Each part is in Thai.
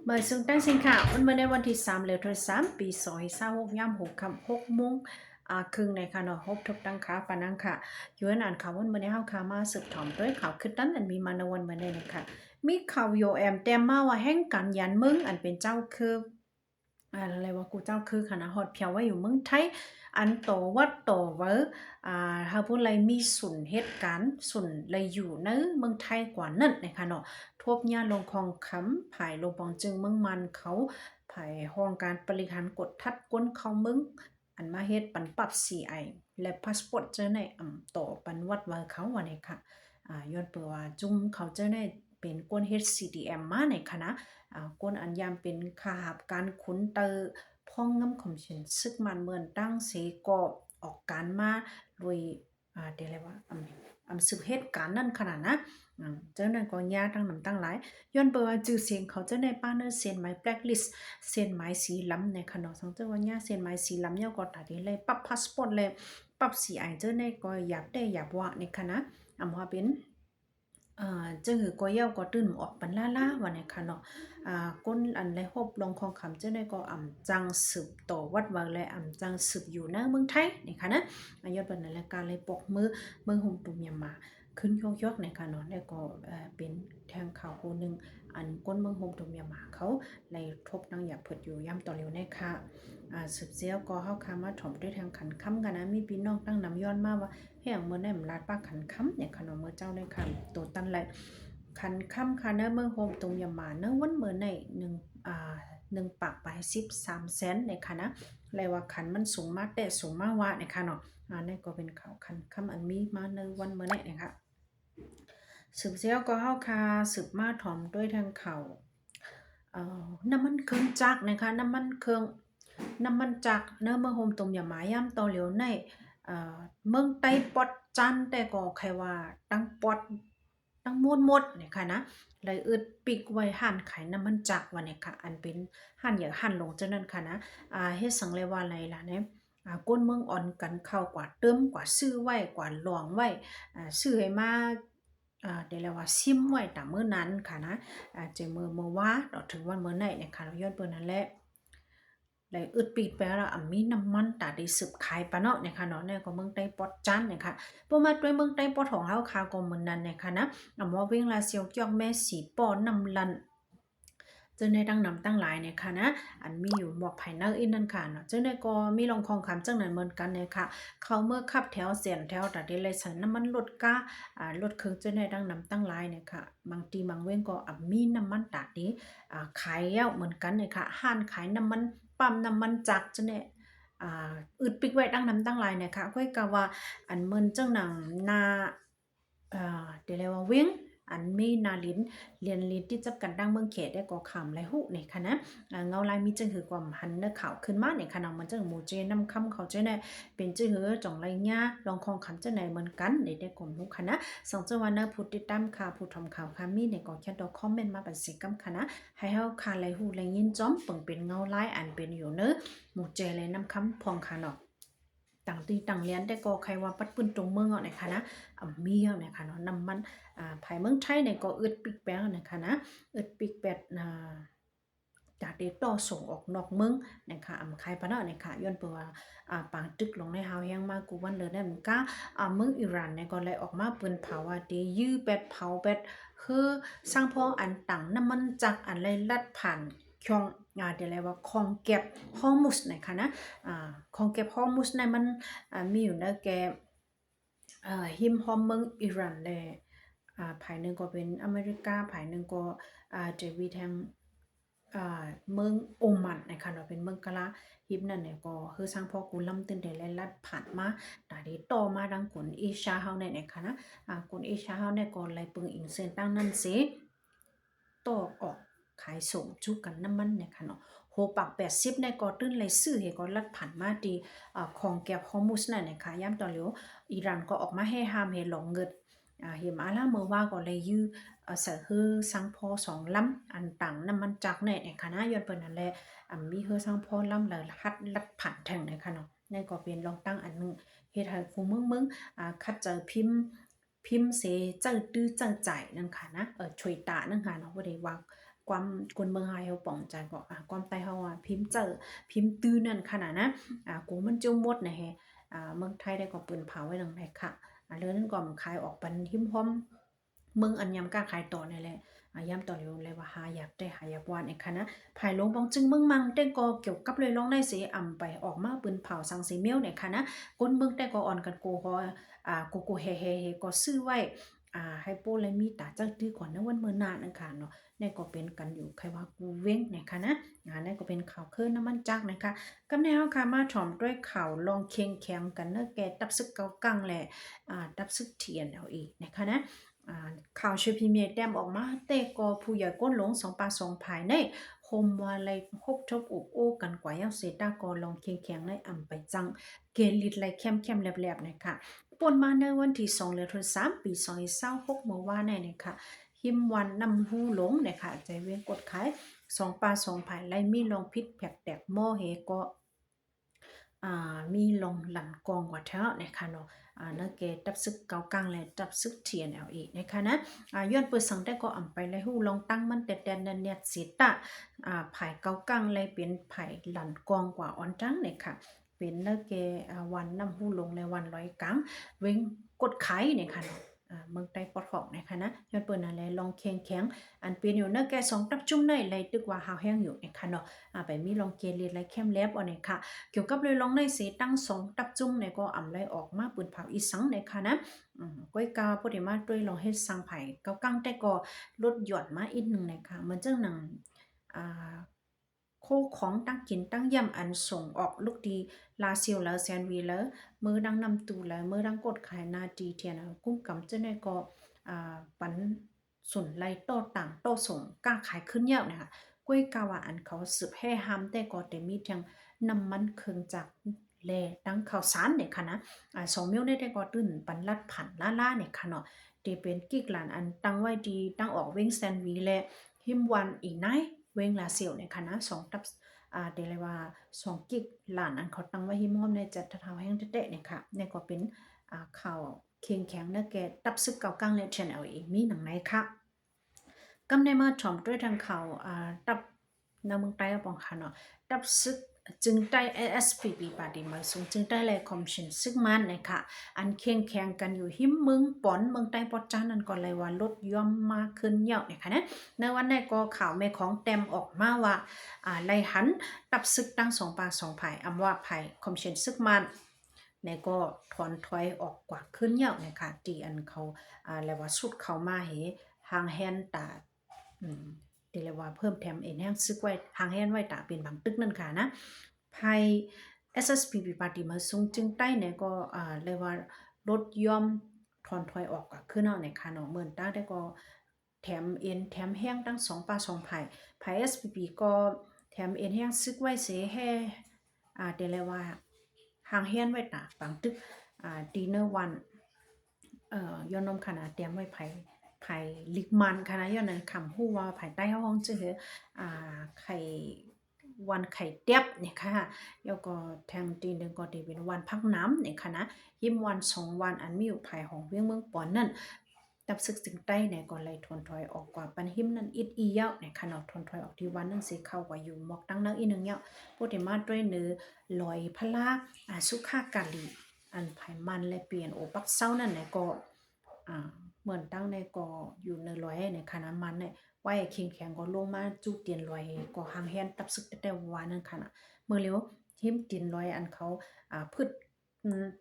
เมื่อซึ่งตั้งสินค้าวันเมื่อในวันที่3เดือน3ปี2026ย่ำ6ค่ำ6โมงครึ่งในค่ะเนาะพบทบตั้งขาปานังค่ะย้อนอ่านข่าววันเมื่อในเฮาค่ะมาสืบถอมด้วยข่าวคือตั้นอันมีมาในวันเมื่อในนะคะมีข่าวโยแอมแต้มมาว่าแห่งการยันมึงอันเป็นเจ้าคืออะไรว่ากูเจ้าคือคณะฮอดเพียวไว้อยู่เมืองไทยอันโตวัดโตเวอเฮาพูดอะไรมีศูนย์เหตุการณ์ศูนย์เลยอยู่ในเมืองไทยกว่านั้นนะคะเนาะ ทบญาลงคองคำผายลงปองจึงเมืองมันเขาผายห้องการบริหารกดทัดก้นเขามึงอันมาเฮ็ดปันปรับ CI และพาสปอร์ตเจอในต่อปันวัดว่าเขาว่าไหนค่ะย้อนเปิดว่าจุ่มเขาเจอในเป็นก้นเฮ็ด CDM มาในคณะก้นอันยามเป็นขาหาบการขุนเตอพ่องง้ำข่มเฉินซึกมันเมือนตั้งเสก็ออกการมาโดยเดี๋ยวอะไรว่าสืบเหตุการณ์นั่นขนาดนะ เจ้าหน้าก็ยาตั้งนำตั้งหลายย้อนเบอร์ว่าจื่อเสียงเขาเจ้าในป้าเนอเซียนไม้แบล็คลิสต์เซียนไม้สีล้ำในขนมสังเจ้าว่ายาเซียนไม้สีล้ำเนี่ยก็ตัดเลยปรับพาสปอร์ตเลยปรับสีไอเจ้าในก็หยับได้หยับว่าในคณะว่าเป็นจึงหือก็เย้าก็ตื่นออกปันล่าวันในค่ะเนาะก้นอันไรฮบลงคองคำเจ้าในก็จังสืบต่อวัดว่าและจังสืบอยู่ในเมืองไทยนี่ค่ะนะยอดเป็นรายการเลยปกมือเมืองหงตุ่มยามา ขึ้นยกในการนอนได้ก็เป็นแทงข่าวคนหนึ่งอันก้นเมืองโฮมตัวเมียหมาเขาในทบนั่งอย่าเผิดอยู่ย่ำต่อเร็วแน่ค่ะสืบเสียวก็เข้าคามาถมด้วยทางขันค้ำกันนะมีพี่น้องตั้งนำย้อนมาว่าเฮียงเมื่อได้มลาดป้าขันค้ำเนี่ยขนมเมื่อเจ้าในคำตัวตันเลยขันค้ำค่ะเนื้อเมืองโฮมตรงยามาเนื้อวันเมื่อใน1ปากไป13 แสนในค่ะนะเลยว่าขันมันสูงมากแต่สูงมากว่าในค่ะเนาะนี่ก็เป็นข่าวขันค้ำอันมีมาในวันเมื่อในนะคะ สืบเสียวก็เฮาคาสืบมาถอมด้วยทางเขาน้ำมันเครื่องจักรนะคะน้ำมันจักรเนื้อเมืองโฮมตมอย่าหมายย่ำต่อเหลียวในเมืองไต้ปอดจันแต่ก็ใครว่าตั้งปอดตั้งมดเนี่ยค่ะนะเลยอึดปิกไว้หั่นขายน้ำมันจักรวันเนี่ยค่ะอันเป็นหั่นอย่างหั่นลงเจ้านั้นค่ะนะเฮ็ดสังเลยว่าอะไรล่ะเนี่ยก้นเมืองอ่อนกันเข้ากว่าเติมกว่าซื้อไว้กว่าหลวงไว้ซื้อให้มาเดี๋ยวเรียกว่าซิมไว้ตามมื้อนั้นค่ะนะเจอมื้อว่าต่อถึงวันมื้อไหนเนี่ยค่ะเราย้อนเปิ้นนั่นแหละเลยอึดปีดไปแล้วมีน้ำมันตาได้สืบขายปะเนาะเนี่ยค่ะเนาะเนี่ยก็เมืองใต้ปอดจันเนี่ยค่ะบ่มาด้วยเมืองใต้ปอดของเฮาค่ะก็เหมือนนั้นเนี่ยค่ะนะว่าเวงลาเซียวเกียกแม่สีป้อนำลันเจอในดังนำตั้งหลายเนี่ยค่ะนะอันมีอยู่หมวกภายในอินนั่นค่ะเนาะเจอในก็มีลองคองคำจังนั้นเหมือนกันเนี่ยค่ะเขาเมื่อขับแถวเสียนแถวตัดได้เลยสันน้ำมันลดก้ารถเครื่องเจอในดังนำตั้งหลายเนี่ยค่ะบางทีบางเว้นก็มีน้ำมันตัดนี้ขายแล้วเหมือนกันเนี่ยค่ะห้านขายน้ำมันปั๊มน้ำมันจักรจะเนี่ยอึดปิกไว้ดังนำตั้งหลายเนี่ยค่ะค่อยกะว่าอันเมินจังหนังนาเดี๋ยวเรียกว่าเว้งอันมีนาลินเรียนลินที่จับกันดังเมืองเขตได้ก็คำไรหุเนี่ยค่ะนะเงาลายมีจึงหือกว่าหันเนื้อขาวขึ้นมาเนี่ยค่ะน้องมันจึงหมูเจน้ำคำเขาเจเนี่ยเป็นจึงหือจ่องไรเงี้ยลองคองคำเจไหนเหมือนกันในได้กลมหุค่ะนะสองจังหวะเนื้อผู้ติดตามข่าวผู้ทำข่าวค่ะมีเนี่ยก็แค่ดอกคอมเมนต์มาเป็นสิกำค่ะนะให้เฮาคาไรหูไรยินจ้อมเปิงเป็นเงาลายอันเป็นอยู่เนื้อหมูเจเลยน้ำคำพองค่ะเนาะต่างตีต่างเลี้ยนแต่ก็ใครว่าปัดปืนตรงเมืองเอาเนี่ยค่ะนะมีเอาเนี่ยค่ะเนาะน้ำมันภายเมืองไทยเนี่ยก็อึดปิกแป้งนะคะนะอึดปิกแปดจากเดต่อส่งออกนอกเมืองนะคะใครปะเนาะนะคะย้อนเปว่าปางตึกลงในเฮายังมากูวันเลยนั่นก็เมืองอิหร่านเนี่ยก็เลยออกมาปืนเผาว่าเดยื้อแปดเผาแปดคือสร้างพออันต่างน้ำมันจากอันไรลัดผ่านคองเดี๋ยวเรียกว่าคองเก็บฮอร์มุสนะคะนะคองเก็บฮอร์มุสในมันมีอยู่ในแกหิมฮอมเมืองอิหร่านเลยภายหนึ่งก็เป็นอเมริกาภายหนึ่งก็จะมีทางเมืองโอมันนะคะเราเป็นเมืองกะลาฮิปนั่นเนี่ยก็คือสร้างพ่อกูล่ำตื่นแต่และลัดผ่านมาแต่ที่ต่อมาดังคนเอเชียเฮาเนี่ยนะคะนะคนเอเชียเฮาเนี่ยก็เลยปึงอิงเซนตั้งนั่นเสต่อออกขายส่งจุกันน้ำมันเนี่ยค่ะเนาะโหปัก80เนี่ยก็ตื้นเลยซื้อเหก็ลัดผ่านมาดีของแก็บฮอร์มุสนั่นนะคะย่ำตอนเหลียวอิหร่านก็ออกมาให้ห้ามให้หลงเงินเห็นมาแล้วเมื่อว่าก็เลยยื้อเสือฮือสังพอ2 ลำอันต่างน้ำมันจักเนี่ยคณะย้อนเปิ้นนั่นแหละมีฮือสังพอลำเลยฮัดลัดผ่านแทงเนี่ยค่ะเนาะนี่ก็เป็นลองตั้งอันนึงเฮ็ดให้กูมึงคัดเจอพิมพ์เสเจ้าตื้อเจ้าจ่ายนั่นค่ะนะช่วยตานั่นค่ะเนาะบ่ได้ว่า ความกวนเมืองไฮเฮาป่องใจก็ความไตเฮาพิมพ์เจอพิมพ์ตื้อนั่นขนาดนะกูมันจิ้วมดนะแฮเมืองไทยได้ก็ปืนเผาไว้ดังไหนค่ะเรื่องนั้นก็มันขายออกปันหิมพร้อมเมืองอันยำกล้าขายต่อนี่แหละย้ำต่อเลยว่าหาอยากได้หาอยากวานไอ้ค่ะนะภายลงบองจึงเมืองมังแต่ก็เกี่ยวกับเลยลองได้เสียอ่ำไปออกมาปืนเผาสังสีเมียวเนี่ยค่ะนะก้นเมืองแต่ก็อ่อนกันโกฮอโกเฮก็ซื้อไว้ให้โป้เลยมีตาจังตื้อก่อนนะวันเมื่อนานนั่นค่ะเนาะนี่ก็เป็นกันอยู่ใครว่ากูเว้งนะคะนะนี่ก็เป็นข่าวเคลื่อนน้ำมันจักนะคะกำแนวค่ะมาถ่อมด้วยข่าวลองเคียงแข็งกันเนอะแกตับซึกเกากังแหละตับซึกเทียนเอาอีกนะคะนะข่าวเชพีเมียแต้มออกมาแต่ก็ผู้ใหญ่ก้นหลง2 ปา 2 ภายในโฮมว่าไรฮบทบอุบโอ้กันกว่ายังเสตากอลองเคียงแข็งในอ่ำไปจังเกลิดไรเข้มแหลบๆนะคะปนมาในวันที่2 เดือน 3 ปี 2026เมื่อวานนี่นะคะหิมวันนำหูหลงนะคะใจเวียงกดขาย2 ปา 2 ภายไล่มีลองพิษแผกแตกหม้อเฮก็มีลองหลั่นกองกว่าเท่านะคะเนาะนั่นเกตับซึกเกากังและตับซึกเทียนเอาอีกนะคะนะย้อนเปิดสังได้ก็อ่ำไปเลยหูลองตั้งมันแต่แดนเนี่ยสิตะไผ่เกากังเลยเป็นไผ่หลั่นกองกว่าอ่อนจังเนี่ยค่ะเป็นนั่นเกวันน้ำหูลงในวันร้อยกังเว้งกดไข่เนี่ยค่ะเนาะเมืองใต้ปอดหอกนะคะนะย้อนเปิดอะไรลองแข็งอันเป็นอยู่นั่นแก2 ตับจุ่มในเลยตึกว่าหาวแห้งอยู่นะคะเนาะไปมีลองเกลียไรเข้มแลบอ่อนเนี่ยค่ะเกี่ยวกับเลยลองในเสตั้ง2 ตับจุ่มเนี่ยก็อ่ำไรออกมาปืนเผาอีสังเนี่ยค่ะนะก้อยกาพอดีมาด้วยลองเฮ็ดสังไผ่เกากังแต่ก็ลดหย่อนมาอีกนึงนะคะเหมือนจังหนังโคของตั้งกินตั้งย่ำอันส่งออกลูกดีลาเซียวแล้วแซนวีแล้วมือดังนำตูแล้วมือดังกดขายนาดีเทียนกุ้งกำเจ้าเนี่ยก็ปันส่วนไรโต้ต่างโต้ส่งกล้าขายขึ้นเยอะนะคะก้วยกาวาอันเขาสืบให้ห้ามแต่ก็แต่มีเพียงน้ำมันเคืองจากแลตั้งข่าวสารเนี่ยค่ะนะ2 มิ้วได้ก็ตื่นปันลัดผันล่าเนี่ยค่ะเนาะเดเป็นกิกหลานอันตั้งไว้ดีตั้งออกเว้งแซนวีและหิมวันอีกไนเว้งลาเซียวเนี่ยค่ะนะ2 ตับเดเลยว่า2 กิกหลานอันเขาตั้งไว้หิมอมในจัดทาวแห้งเตะเนี่ยค่ะเนี่ยก็เป็นข่าวเคียงแข็งเนื้อแกตับซึกเก่ากังและเชนเอาอีกมีหนังไหนค่ะกำในมาถ่อมด้วยทางข่าวตับนาเมืองใต้ปองค่ะเนาะตับซึกจึงได้ ASPP ปาดีมาสูงจึงได้เลยคอมมิชชั่นซึ่งมันนะคะอันเคียงแข่งกันอยู่หิมเมืองปอนเมืองใต้ปอจานั่นก็เลยว่าลดย่อมมากขึ้นเยอะนะคะนะในวันนี้ก็ข่าวแม่ของเต็มออกมาว่าไล่หันตับซึกตั้ง2 ปา 2 ภายอำว่าภายคอมมิชชั่นซึ่งมันในก็ถอนถอยออกกว่าขึ้นเยอะนะคะที่อันเขาแล้วว่าสุดเขามาเหหางแฮนตาเรียกว่าเพิ่มแถมเอ็นแห้งซึกไว้หางแฮนไว้ตาเป็นบางตึกนั่นค่ะนะภาย SSPP ปาร์ตี้มาสูงจึงใต้เนี่ยก็เรียกว่าลดย่อมถอนถอยออกกว่าขึ้นเอาในค่ะเนาะเหมือนต้าได้ก็แถมเอ็นแถมแห้งตั้ง2 ปา 2 ภาย SPP ก็แถมเอ็นแห้งซึกไว้เสียแห่เรียกว่าหางแฮนไว้ตาบางตึกดินเนอร์วันย้อนนมขนาดเตรียมไว้ไผ่ลิกมันคณะย้อนนั้นคำฮู้ว่าไผ่ใต้ห้องจื้อไข่วันไข่เตียบเนี่ยค่ะแล้วก็แทงตีนึงก็ดีเป็นวันพักน้ำเนี่ยค่ะนะยิ้มวัน2 วันอันมีอยู่ไผ่ของเวียงเมืองปอนนั่นตับซึกถึงใต้เนี่ยก็เลยทนถอยออกกว่าปันหิมนั่นอิดอีเยาเนี่ยค่ะเนาะทนถอยออกที่วันนั่นสิเข้าว่าอยู่หมอกตั้งนักอีนึงเยาพูดถึงมาด้วยเนื้อลอยพลาสุขากาลีอันไผ่มันและเปลี่ยนโอปักเศร้านั่นเนี่ยก็เหมือนตั้งในก็อยู่ในร้อยในคณะมันเนี่ยไว้เคียงแข็งก็ลงมาจูเตียนลอยก็หางแฮนตับซึกแต่วานั่นค่ะนะเมื่อเร็วหิมตีนลอยอันเขาพืช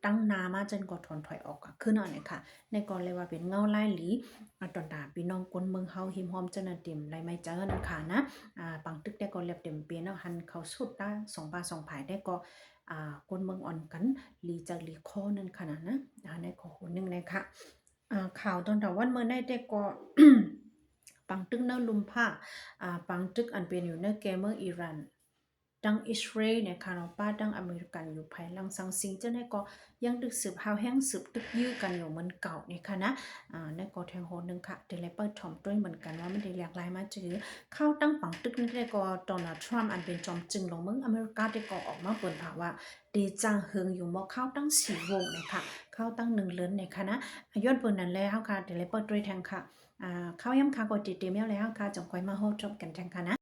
ตั้งนามาจนก็ถอนถอยออกขึ้นเอาเนี่ยค่ะในก่อนเลยว่าเป็นเงาไล่หลีตอนตาพี่น้องคนเมืองเฮาหิมหอมเจ้าน่ะเต็มไรไม่เจอนั่นค่ะนะปังตึกได้ก็เรียบเต็มเปียนเอาหันเขาสุดได้2 ปา 2 ภายได้ก็คนเมืองอ่อนกันหลีจากหลีคอนั่นขนาดนะในข้อหูนึงเลยค่ะข่าวตอนแต่วันเมื่อได้แต่ก็ ปังตึกเนอลุมผ้าปังตึกอันเป็นอยู่เนอเกมเมอร์อิหร่านดังอิสราเอลเนี่ยค่ะเราป้าดังอเมริกันอยู่ภายหลังสังสิงเจ้าเนี่ยก็ยังดึกสืบหาวแห้งสืบตึกยื้อกันอยู่เหมือนเก่าเนี่ยค่ะนะเนี่ยก็แทงโหนนึงค่ะเดลเปอร์ทอมด้วยเหมือนกันว่าไม่ได้หลากหลายมาจื้อเข้าตั้งปังตึกนี่ได้ก็โดนัลด์ทรัมป์อันเป็นจอมจึงลงเมืองอเมริกาได้ก็ออกมาเปิดเผยว่าดีจังเฮิงอยู่มอเข้าตั้ง4 วงเนี่ยค่ะเข้าตั้ง1 เลือนเนี่ยค่ะนะย้อนเปิดนั้นแล้วค่ะเดลเปอร์ด้วยแทงค่ะ เข้าย้ำค่ะกดติดเตรียมแล้วแล้วค่ะจงคอยมาโฮจบกันจังค่ะนะ